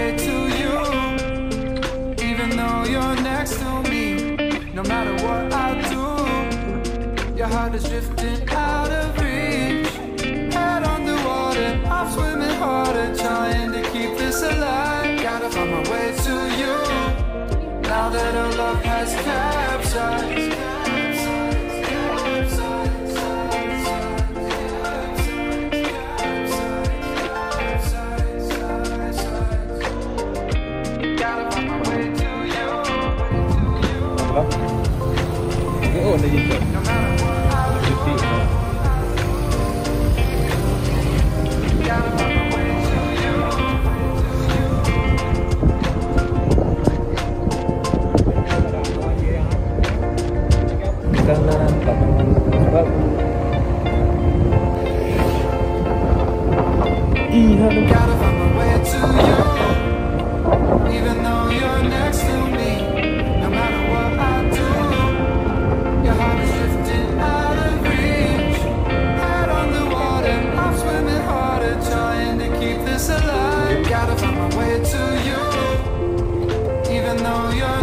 way to you, even though you're next to me. No matter what I do, your heart is drifting out of reach. Head underwater, I'm swimming harder, trying to keep this alive. Gotta find my way to you, now that our love has capsized. Oh, ada gitu. Cuti. Karena nampak sebab iya. Even though you're next to me, no matter what I do, your heart is drifting out of reach. Head on the water, I'm swimming harder, trying to keep this alive. Gotta find my way to you, even though you're